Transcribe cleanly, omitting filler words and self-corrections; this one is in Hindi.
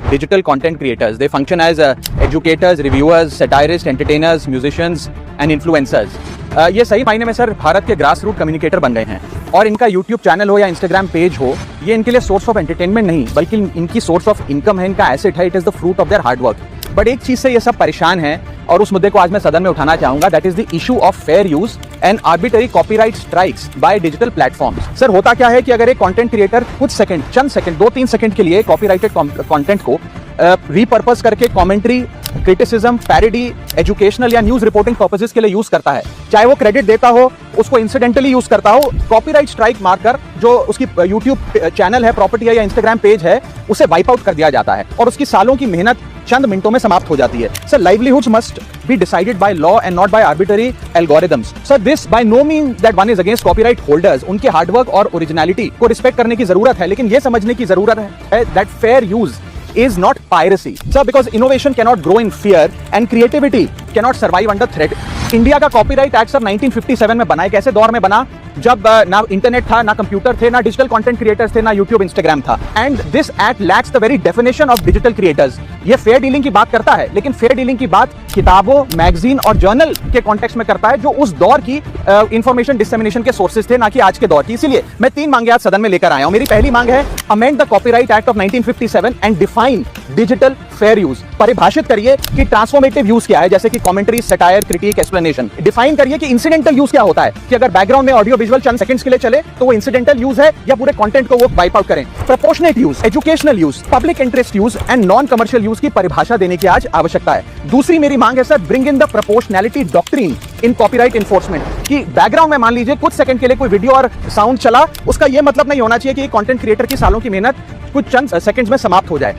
digital content creators. They function as educators, reviewers, satirists, entertainers, musicians and influencers. ये सही मायने में सर भारत के ग्रास रूट कम्युनिकेटर बन गए हैं और इनका यूट्यूब चैनल हो या इंस्टाग्राम पेज हो, ये इनके लिए सोर्स ऑफ एंटरटेनमेंट नहीं बल्कि इनकी सोर्स ऑफ इनकम है, इनका एसेट है, it is the fruit of their hard work. But एक चीज से ये सब परेशान है और उस मुद्दे को आज मैं सदन में उठाना चाहूंगा, that is the issue of fair use and arbitrary copyright strikes by digital platforms. Sir होता क्या है कि अगर एक कंटेंट क्रिएटर कुछ सेकंड, चंद सेकंड, 2-3 सेकंड के लिए कॉपीराइटेड कंटेंट को रीपर्पस करके कमेंट्री, क्रिटिसिज्म, पैरोडी, एजुकेशनल या न्यूज रिपोर्टिंग पर्पसेस के लिए यूज करता है, चाहे वो क्रेडिट देता हो, उसको इंसिडेंटली यूज करता हो, कॉपीराइट स्ट्राइक मारकर जो उसकी यूट्यूब चैनल है, प्रॉपर्टी है या इंस्टाग्राम पेज है, उसे वाइप आउट कर दिया जाता है और उसकी सालों की मेहनत चंद मिनटों में समाप्त हो जाती है। Sir livelihoods must be decided by law and not by arbitrary algorithms. Sir this by no means that one is against copyright holders. उनके हार्डवर्क और ओरिजिनलिटी को रिस्पेक्ट करने की जरूरत है, लेकिन यह समझने की जरूरत है that fair use is not piracy. Sir, because innovation cannot grow in fear and creativity cannot survive under threat. India का कॉपीराइट एक्ट सर 1957 में बना। एक ऐसे दौर में बना जब ना इंटरनेट था, ना कंप्यूटर थे, ना डिजिटल कंटेंट क्रिएटर्स थे, ना यूट्यूब, इंस्टाग्राम था। And this act lakhs the very definition of digital creators. ये फेयर डीलिंग की बात करता है, लेकिन फेयर डीलिंग की बात किताबों, मैगजीन और जर्नल के कॉन्टेक्स्ट में करता है, जो उस दौर की इंफॉर्मेशन डिसेमिनेशन के सोर्सेज थे, ना कि आज के दौर की। इसीलिए मैं 3 मांगे आज सदन में लेकर आया हूं। मेरी पहली मांग है, amend the copyright act of 1957 and define digital fair use. परिभाषित करिए कि ट्रांसफॉर्मेटिव यूज क्या है, जैसे कि commentary, satire, critic, explanation. Define करिए कि इंसिडेंटल यूज क्या होता है, कि अगर बैकग्राउंड में ऑडियो विजुअल चंद सेकंड्स के लिए चले तो वो इंसिडेंटल यूज है या पूरे कंटेंट को वो वाइप आउट करें। Proportionate use, educational use, public interest use and non commercial use की परिभाषा देने की आज आवश्यकता है। दूसरी मेरी मांग है sir, bring in the proportionality doctrine in copyright enforcement. कि बैकग्राउंड में मान लीजिए कुछ सेकंड के लिए कोई वीडियो और साउंड चला, उसका ये मतलब नहीं होना चाहिए कि कंटेंट क्रिएटर की सालों की मेहनत कुछ चंद सेकंड्स में समाप्त हो जाए।